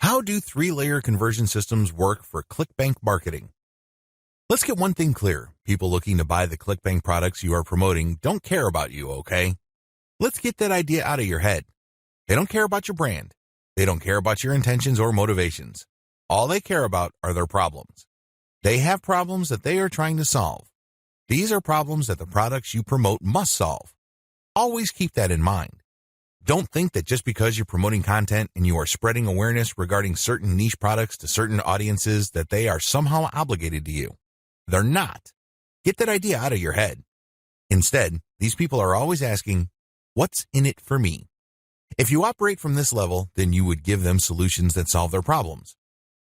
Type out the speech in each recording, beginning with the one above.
How do three-layer conversion systems work for Clickbank marketing? Let's get one thing clear. People looking to buy the Clickbank products you are promoting don't care about you, okay? Let's get that idea out of your head. They don't care about your brand. They don't care about your intentions or motivations. All they care about are their problems. They have problems that they are trying to solve. These are problems that the products you promote must solve. Always keep that in mind. Don't think that just because you're promoting content and you are spreading awareness regarding certain niche products to certain audiences that they are somehow obligated to you. They're not. Get that idea out of your head. Instead, these people are always asking, what's in it for me? If you operate from this level, then you would give them solutions that solve their problems.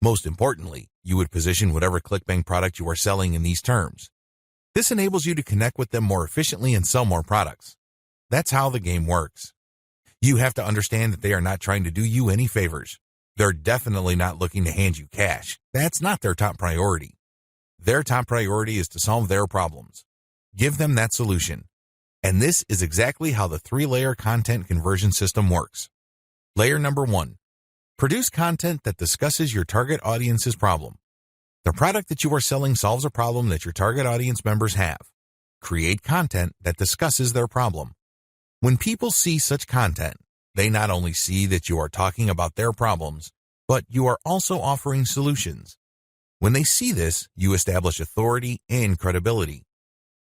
Most importantly, you would position whatever Clickbank product you are selling in these terms. This enables you to connect with them more efficiently and sell more products. That's how the game works. You have to understand that they are not trying to do you any favors. They're definitely not looking to hand you cash. That's not their top priority. Their top priority is to solve their problems. Give them that solution. And this is exactly how the three-layer content conversion system works. Layer number 1. Produce content that discusses your target audience's problem. The product that you are selling solves a problem that your target audience members have. Create content that discusses their problem. When people see such content, they not only see that you are talking about their problems, but you are also offering solutions. When they see this, you establish authority and credibility.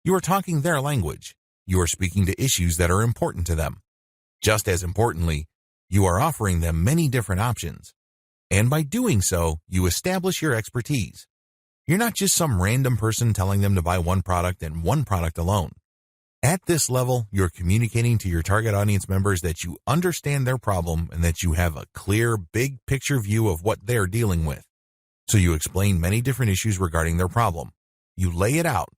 You are talking their language. You are speaking to issues that are important to them. Just as importantly, you are offering them many different options. And by doing so, you establish your expertise. You're not just some random person telling them to buy one product and one product alone. At this level, you're communicating to your target audience members that you understand their problem and that you have a clear, big picture view of what they're dealing with. So you explain many different issues regarding their problem. You lay it out.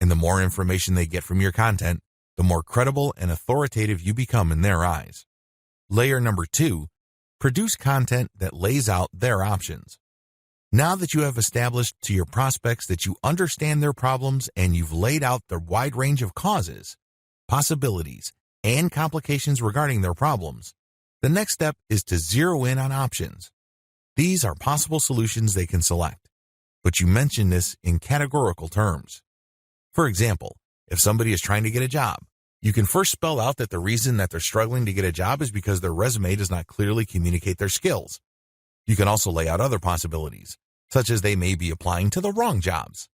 And the more information they get from your content, the more credible and authoritative you become in their eyes. Layer number 2, produce content that lays out their options. Now that you have established to your prospects that you understand their problems and you've laid out the wide range of causes, possibilities, and complications regarding their problems, the next step is to zero in on options. These are possible solutions they can select, but you mention this in categorical terms. For example, if somebody is trying to get a job, you can first spell out that the reason that they're struggling to get a job is because their resume does not clearly communicate their skills. You can also lay out other possibilities, such as they may be applying to the wrong jobs.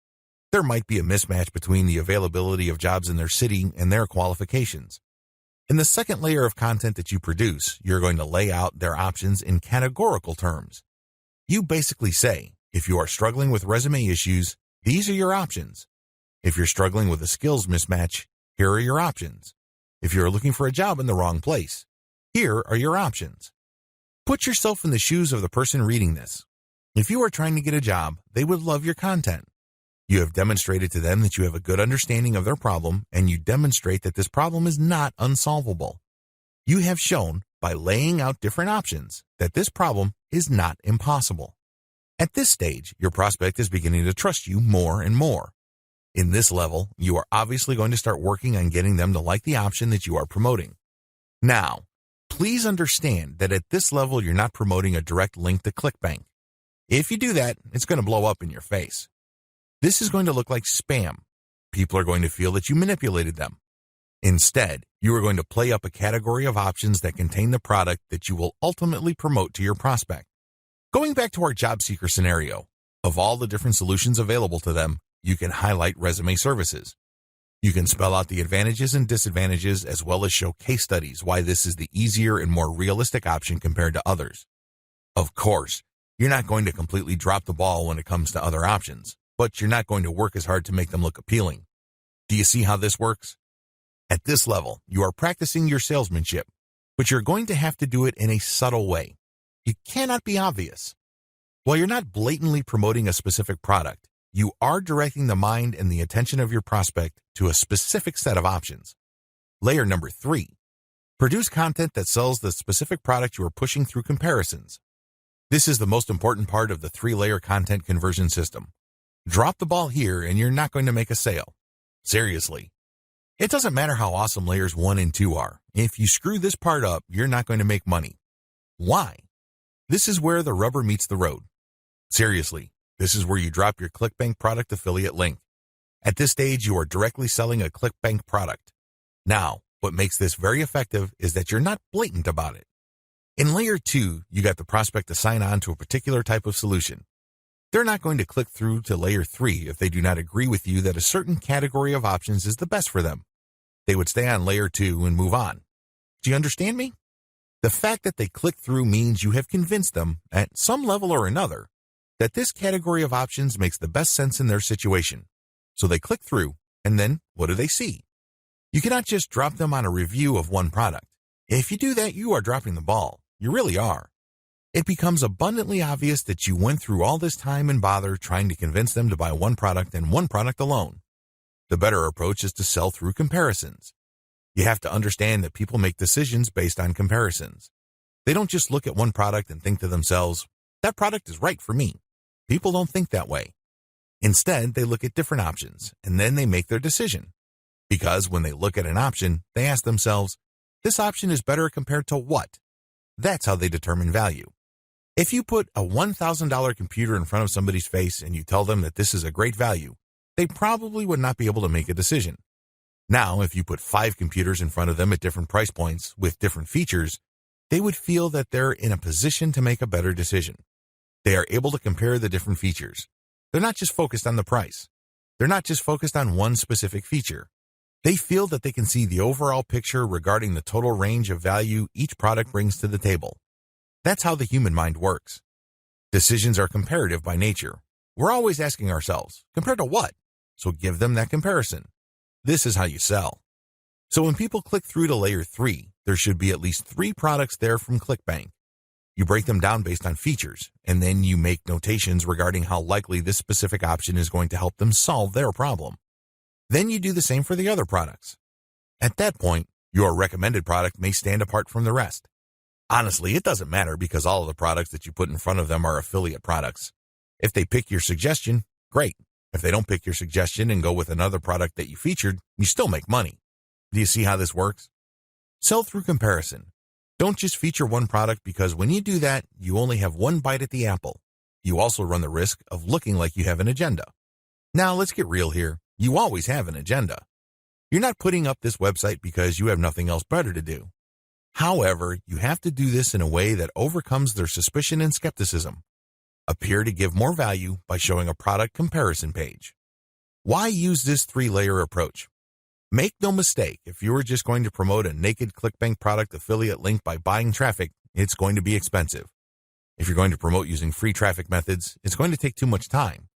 There might be a mismatch between the availability of jobs in their city and their qualifications. In the second layer of content that you produce, you're going to lay out their options in categorical terms. You basically say, if you are struggling with resume issues, these are your options. If you're struggling with a skills mismatch, here are your options. If you're looking for a job in the wrong place, here are your options. Put yourself in the shoes of the person reading this. If you are trying to get a job, they would love your content. You have demonstrated to them that you have a good understanding of their problem, and you demonstrate that this problem is not unsolvable. You have shown, by laying out different options, that this problem is not impossible. At this stage, your prospect is beginning to trust you more and more. In this level, you are obviously going to start working on getting them to like the option that you are promoting. Now, please understand that at this level, you're not promoting a direct link to Clickbank. If you do that, it's going to blow up in your face. This is going to look like spam. People are going to feel that you manipulated them. Instead, you are going to play up a category of options that contain the product that you will ultimately promote to your prospect. Going back to our job seeker scenario, of all the different solutions available to them, you can highlight resume services. You can spell out the advantages and disadvantages as well as show case studies why this is the easier and more realistic option compared to others. Of course, you're not going to completely drop the ball when it comes to other options, but you're not going to work as hard to make them look appealing. Do you see how this works? At this level, you are practicing your salesmanship, but you're going to have to do it in a subtle way. You cannot be obvious. While you're not blatantly promoting a specific product, you are directing the mind and the attention of your prospect to a specific set of options. Layer number 3. Produce content that sells the specific product you are pushing through comparisons. This is the most important part of the 3-layer content conversion system. Drop the ball here and you're not going to make a sale. Seriously. It doesn't matter how awesome layers 1 and 2 are. If you screw this part up, you're not going to make money. Why? This is where the rubber meets the road. Seriously, this is where you drop your Clickbank product affiliate link. At this stage, you are directly selling a Clickbank product. Now, what makes this very effective is that you're not blatant about it. In layer 2, you got the prospect to sign on to a particular type of solution. They're not going to click through to layer 3 if they do not agree with you that a certain category of options is the best for them. They would stay on layer 2 and move on. Do you understand me? The fact that they click through means you have convinced them, at some level or another, that this category of options makes the best sense in their situation. So they click through, and then what do they see? You cannot just drop them on a review of one product. If you do that, you are dropping the ball. You really are. It becomes abundantly obvious that you went through all this time and bother trying to convince them to buy one product and one product alone. The better approach is to sell through comparisons. You have to understand that people make decisions based on comparisons. They don't just look at one product and think to themselves, that product is right for me. People don't think that way. Instead, they look at different options, and then they make their decision. Because when they look at an option, they ask themselves, this option is better compared to what? That's how they determine value. If you put a $1,000 computer in front of somebody's face and you tell them that this is a great value, they probably would not be able to make a decision. Now, if you put 5 computers in front of them at different price points with different features, they would feel that they're in a position to make a better decision. They are able to compare the different features. They're not just focused on the price. They're not just focused on one specific feature. They feel that they can see the overall picture regarding the total range of value each product brings to the table. That's how the human mind works. Decisions are comparative by nature. We're always asking ourselves, compared to what? So give them that comparison. This is how you sell. So when people click through to layer 3, there should be at least 3 products there from Clickbank. You break them down based on features, and then you make notations regarding how likely this specific option is going to help them solve their problem. Then you do the same for the other products. At that point, your recommended product may stand apart from the rest. Honestly, it doesn't matter because all of the products that you put in front of them are affiliate products. If they pick your suggestion, great. If they don't pick your suggestion and go with another product that you featured, you still make money. Do you see how this works? Sell through comparison. Don't just feature one product because when you do that, you only have one bite at the apple. You also run the risk of looking like you have an agenda. Now, let's get real here. You always have an agenda. You're not putting up this website because you have nothing else better to do. However, you have to do this in a way that overcomes their suspicion and skepticism. Appear to give more value by showing a product comparison page. Why use this 3-layer approach? Make no mistake, if you are just going to promote a naked Clickbank product affiliate link by buying traffic, it's going to be expensive. If you're going to promote using free traffic methods, it's going to take too much time.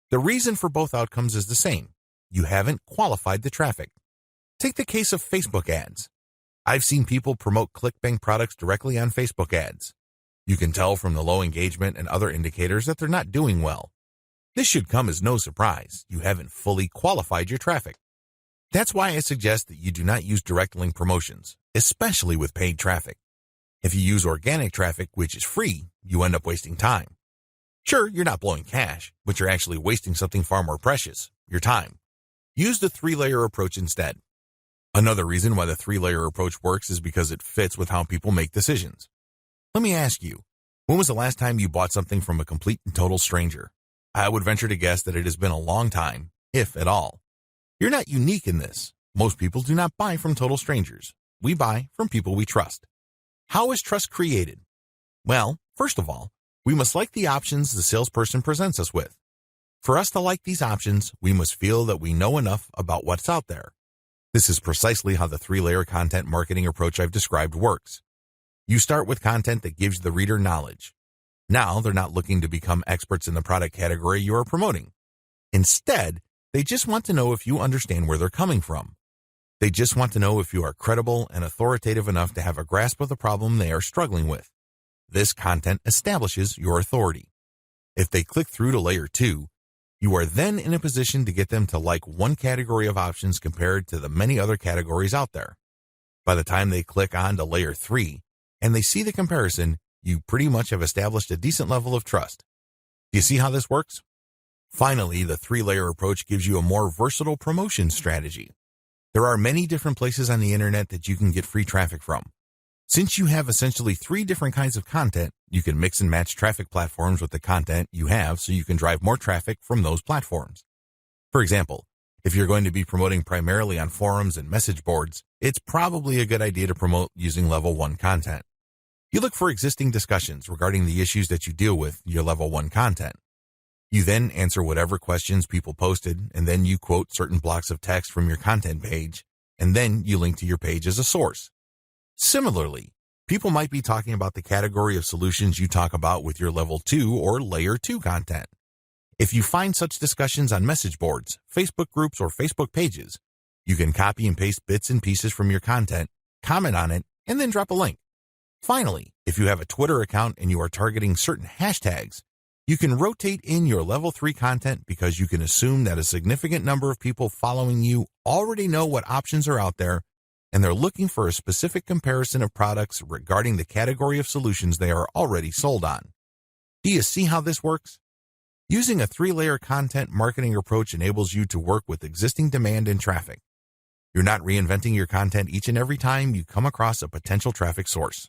The reason for both outcomes is the same. You haven't qualified the traffic. Take the case of Facebook ads. I've seen people promote Clickbank products directly on Facebook ads. You can tell from the low engagement and other indicators that they're not doing well. This should come as no surprise. You haven't fully qualified your traffic. That's why I suggest that you do not use direct link promotions, especially with paid traffic. If you use organic traffic, which is free, you end up wasting time. Sure, you're not blowing cash, but you're actually wasting something far more precious, your time. Use the 3-layer approach instead. Another reason why the 3-layer approach works is because it fits with how people make decisions. Let me ask you, when was the last time you bought something from a complete and total stranger? I would venture to guess that it has been a long time, if at all. You're not unique in this. Most people do not buy from total strangers. We buy from people we trust. How is trust created? Well, first of all, we must like the options the salesperson presents us with. For us to like these options, we must feel that we know enough about what's out there. This is precisely how the 3-layer content marketing approach I've described works. You start with content that gives the reader knowledge. Now they're not looking to become experts in the product category you are promoting. Instead, they just want to know if you understand where they're coming from. They just want to know if you are credible and authoritative enough to have a grasp of the problem they are struggling with. This content establishes your authority. If they click through to layer 2, you are then in a position to get them to like one category of options compared to the many other categories out there. By the time they click on to layer 3 and they see the comparison, you pretty much have established a decent level of trust. Do you see how this works? Finally, the 3-layer approach gives you a more versatile promotion strategy. There are many different places on the internet that you can get free traffic from. Since you have essentially 3 different kinds of content, you can mix and match traffic platforms with the content you have so you can drive more traffic from those platforms. For example, if you're going to be promoting primarily on forums and message boards, it's probably a good idea to promote using level 1 content. You look for existing discussions regarding the issues that you deal with in your level 1 content. You then answer whatever questions people posted, and then you quote certain blocks of text from your content page, and then you link to your page as a source. Similarly, people might be talking about the category of solutions you talk about with your level 2 or layer 2 content. If you find such discussions on message boards, Facebook groups, or Facebook pages, you can copy and paste bits and pieces from your content, comment on it, and then drop a link. Finally, if you have a Twitter account and you are targeting certain hashtags, you can rotate in your level 3 content because you can assume that a significant number of people following you already know what options are out there and they're looking for a specific comparison of products regarding the category of solutions they are already sold on. Do you see how this works? Using a 3-layer content marketing approach enables you to work with existing demand and traffic. You're not reinventing your content each and every time you come across a potential traffic source.